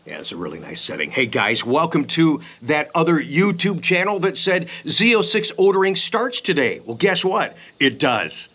Yeah, it's a really nice setting. Hey guys, welcome to that other YouTube channel that said Z06 ordering starts today. Well, guess what? It does.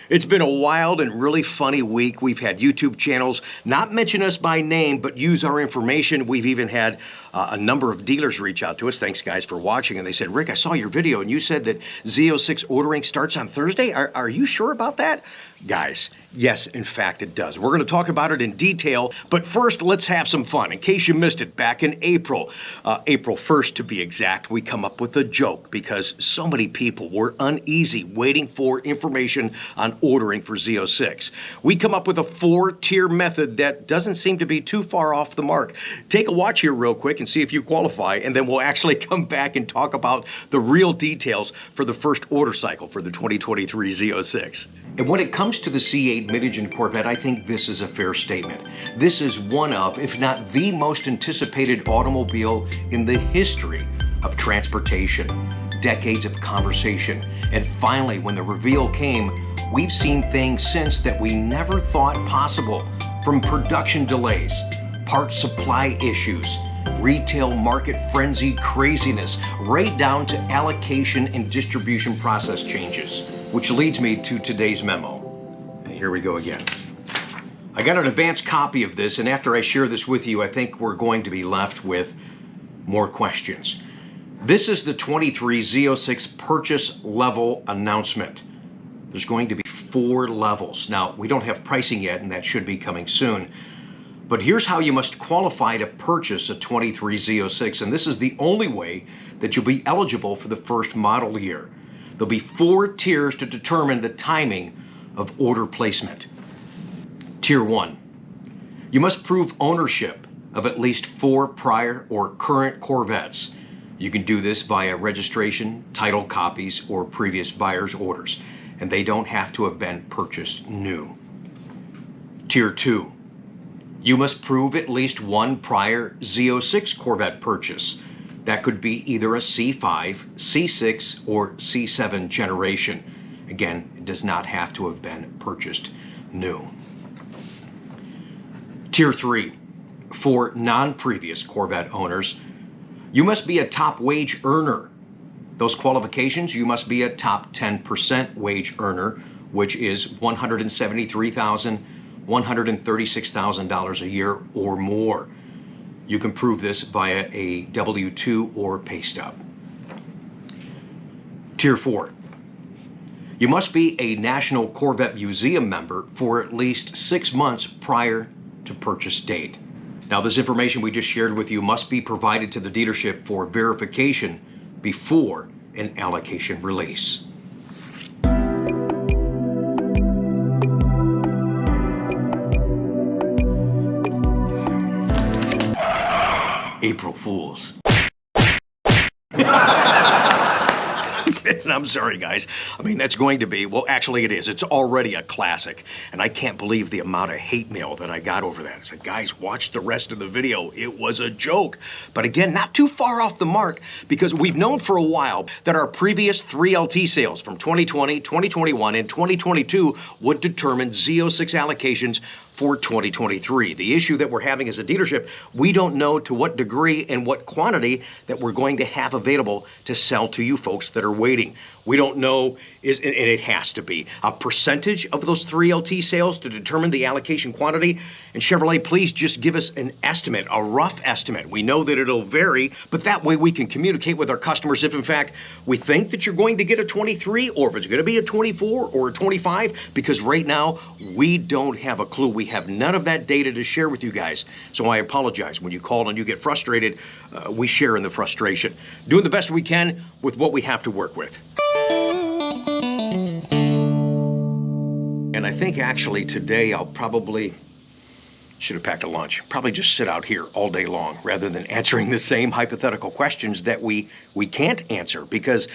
It's been a wild and really funny week. We've had YouTube channels not mention us by name, but use our information. We've even had a number of dealers reach out to us. Thanks, guys, for watching. And they said, Rick, I saw your video, and you said that Z06 ordering starts on Thursday. Are you sure about that? Guys, yes, in fact, it does. We're going to talk about it in detail, but first, let's have some fun. In case you missed it, back in April 1st to be exact, we come up with a joke because so many people were uneasy waiting for information on ordering for Z06. We come up with a 4-tier method that doesn't seem to be too far off the mark. Take a watch here real quick and see if you qualify, and then we'll actually come back and talk about the real details for the first order cycle for the 2023 Z06. And when it comes to the C8 mid-engine Corvette, I think this is a fair statement. This is one of, if not the most anticipated automobile in the history of transportation. Decades of conversation, and finally, when the reveal came, we've seen things since that we never thought possible. From production delays, part supply issues, retail market frenzy craziness, right down to allocation and distribution process changes. Which leads me to today's memo. And here we go again. I got an advanced copy of this, and after I share this with you, I think we're going to be left with more questions. This is the 23 Z06 purchase level announcement. There's going to be 4 levels. Now, we don't have pricing yet, and that should be coming soon. But here's how you must qualify to purchase a 23 Z06, and this is the only way that you'll be eligible for the first model year. There'll be 4 tiers to determine the timing of order placement. Tier 1, you must prove ownership of at least 4 prior or current Corvettes. You can do this via registration, title copies, or previous buyer's orders, and they don't have to have been purchased new. Tier 2, you must prove at least 1 prior Z06 Corvette purchase. That could be either a C5, C6, or C7 generation. Again, it does not have to have been purchased new. Tier 3, for non-previous Corvette owners, you must be a top wage earner. Those qualifications, you must be a top 10% wage earner, which is $173,000, $136,000 a year or more. You can prove this via a W-2 or pay stub. Tier 4. You must be a National Corvette Museum member for at least 6 months prior to purchase date. Now, this information we just shared with you must be provided to the dealership for verification before an allocation release. April Fools. And I'm sorry, guys. I mean, that's going to be, well, actually it is. It's already a classic. And I can't believe the amount of hate mail that I got over that. I said, guys, watch the rest of the video. It was a joke. But again, not too far off the mark, because we've known for a while that our previous 3LT sales from 2020, 2021, and 2022 would determine Z06 allocations for 2023. The issue that we're having as a dealership, we don't know to what degree and what quantity that we're going to have available to sell to you folks that are waiting. We don't know, and it has to be a percentage of those 3LT sales to determine the allocation quantity. And Chevrolet, please just give us an estimate, a rough estimate. We know that it'll vary, but that way we can communicate with our customers if in fact we think that you're going to get a 23 or if it's going to be a 24 or a 25, because right now we don't have a clue. We have none of that data to share with you guys. So I apologize. When you call and you get frustrated, we share in the frustration. Doing the best we can with what we have to work with. And I think actually today I'll probably, should have packed a lunch, probably just sit out here all day long rather than answering the same hypothetical questions that we can't answer, because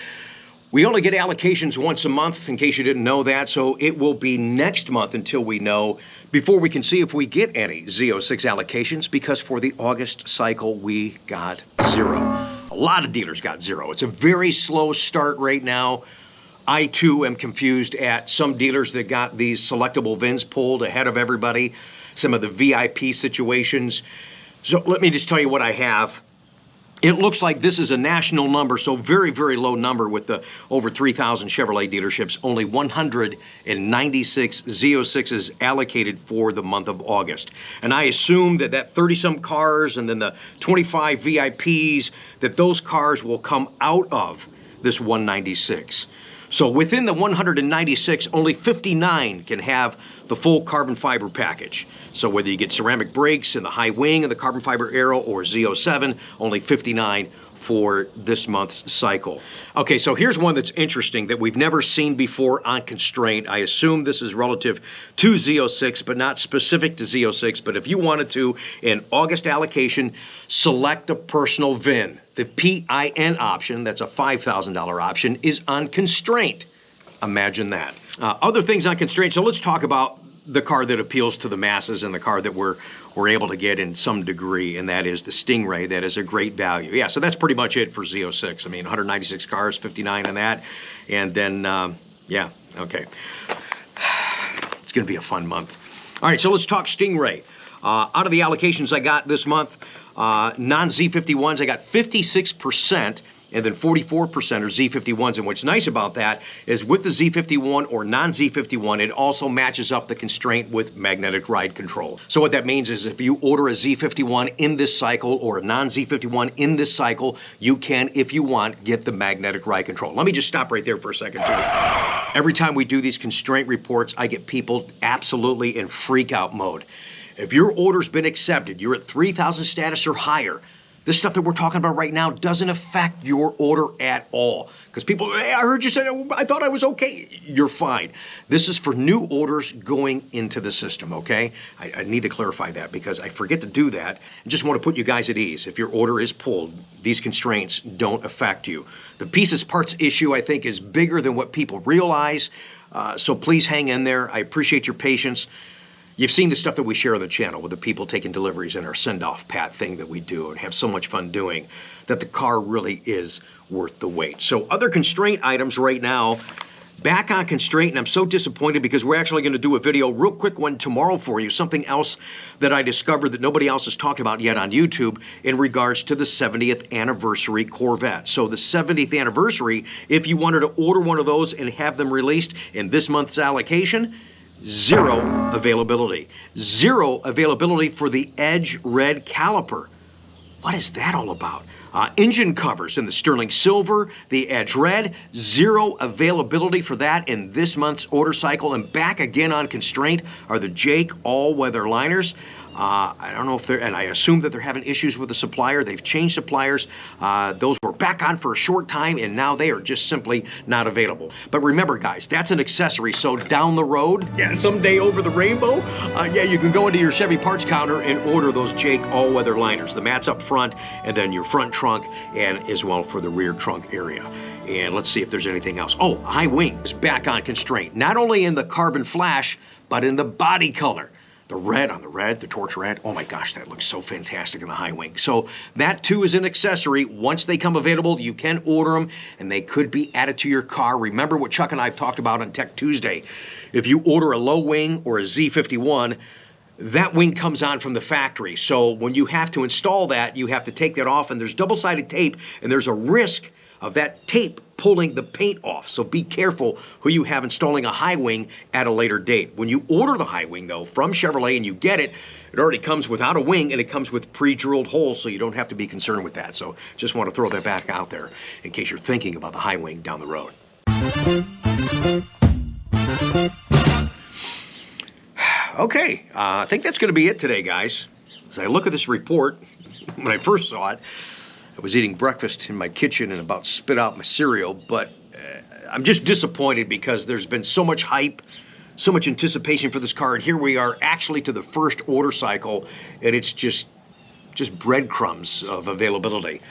we only get allocations once a month, in case you didn't know that, so it will be next month until we know, before we can see if we get any Z06 allocations, because for the August cycle, we got 0. A lot of dealers got 0. It's a very slow start right now. I, too, am confused at some dealers that got these selectable VINs pulled ahead of everybody, some of the VIP situations. So let me just tell you what I have. It looks like this is a national number, so very, very low number with the over 3,000 Chevrolet dealerships. Only 196 Z06s allocated for the month of August. And I assume that 30-some cars and then the 25 VIPs, that those cars will come out of this 196. So within the 196, only 59 can have the full carbon fiber package. So whether you get ceramic brakes and the high wing and the carbon fiber aero or Z07, only 59 for this month's cycle. Okay, so here's one that's interesting that we've never seen before on constraint. I assume this is relative to Z06, but not specific to Z06. But if you wanted to, in August allocation, select a personal VIN. The PIN option, that's a $5,000 option, is on constraint. Imagine that. Other things on constraint, so let's talk about the car that appeals to the masses and the car that we're able to get in some degree, and that is the Stingray. That is a great value. Yeah, so that's pretty much it for Z06. I mean, 196 cars, 59 on that, and then, yeah, okay. It's going to be a fun month. All right, so let's talk Stingray. Out of the allocations I got this month, non-Z51s, I got 56%, and then 44% are Z51s. And what's nice about that is with the Z51 or non-Z51, it also matches up the constraint with magnetic ride control. So what that means is if you order a Z51 in this cycle or a non-Z51 in this cycle, you can, if you want, get the magnetic ride control. Let me just stop right there for a second, too. Every time we do these constraint reports, I get people absolutely in freak out mode. If your order's been accepted, you're at 3,000 status or higher, this stuff that we're talking about right now doesn't affect your order at all. Because people, hey, I heard you say, I thought I was okay. You're fine. This is for new orders going into the system, okay? I need to clarify that because I forget to do that. I just want to put you guys at ease. If your order is pulled, these constraints don't affect you. The pieces parts issue, I think, is bigger than what people realize. So please hang in there. I appreciate your patience. You've seen the stuff that we share on the channel with the people taking deliveries and our send-off pat thing that we do and have so much fun doing, that the car really is worth the wait. So other constraint items right now, back on constraint, and I'm so disappointed because we're actually going to do a video, real quick one tomorrow for you, something else that I discovered that nobody else has talked about yet on YouTube in regards to the 70th anniversary Corvette. So the 70th anniversary, if you wanted to order one of those and have them released in this month's allocation, 0 availability. 0 availability for the Edge Red caliper. What is that all about? Engine covers in the Sterling Silver, the Edge Red, 0 availability for that in this month's order cycle. And back again on constraint are the Jake all-weather liners. I don't know if they're, and I assume that they're having issues with the supplier. They've changed suppliers. Those were back on for a short time, and now they are just simply not available. But remember, guys, that's an accessory. So down the road, yeah, someday over the rainbow, yeah, you can go into your Chevy parts counter and order those Jake all-weather liners. The mats up front, and then your front trunk, and as well for the rear trunk area. And let's see if there's anything else. Oh, high wing is back on constraint. Not only in the carbon flash, but in the body color. The red on the red, the torch red. Oh my gosh, that looks so fantastic in the high wing. So that too is an accessory. Once they come available, you can order them and they could be added to your car. Remember what Chuck and I have talked about on Tech Tuesday. If you order a low wing or a Z51, that wing comes on from the factory. So when you have to install that, you have to take that off, and there's double-sided tape, and there's a risk of that tape pulling the paint off. So be careful who you have installing a high wing at a later date. When you order the high wing, though, from Chevrolet and you get it, it already comes without a wing, and it comes with pre-drilled holes, so you don't have to be concerned with that. So just want to throw that back out there in case you're thinking about the high wing down the road. Okay, I think that's going to be it today, guys. As I look at this report, when I first saw it, I was eating breakfast in my kitchen and about spit out my cereal, but I'm just disappointed because there's been so much hype, So much anticipation for this car, and here we are actually to the first order cycle, and it's just breadcrumbs of availability.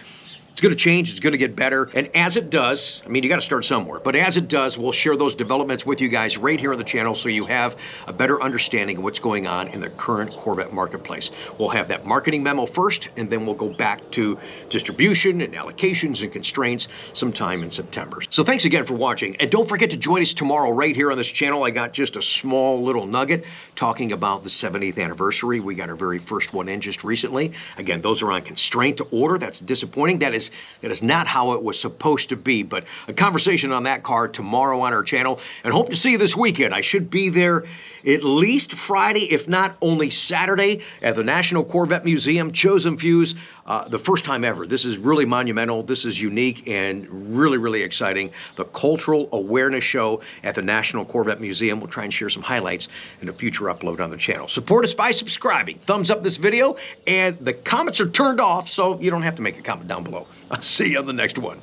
It's going to change, it's going to get better, and as it does, I mean, you got to start somewhere, but as it does, we'll share those developments with you guys right here on the channel so you have a better understanding of what's going on in the current Corvette marketplace. We'll have that marketing memo first, and then we'll go back to distribution and allocations and constraints sometime in September. So thanks again for watching, and don't forget to join us tomorrow right here on this channel. I got just a small little nugget talking about the 70th anniversary. We got our very first one in just recently. Again, those are on constraint to order. That's disappointing. That is not how it was supposed to be, but a conversation on that car tomorrow on our channel, and hope to see you this weekend. I should be there at least Friday, if not only Saturday, at the National Corvette Museum, Chosen Fuse, the first time ever. This is really monumental, this is unique, and really, really exciting. The Cultural Awareness Show at the National Corvette Museum. We'll try and share some highlights in a future upload on the channel. Support us by subscribing, thumbs up this video, and the comments are turned off, so you don't have to make a comment down below. I'll see you on the next one.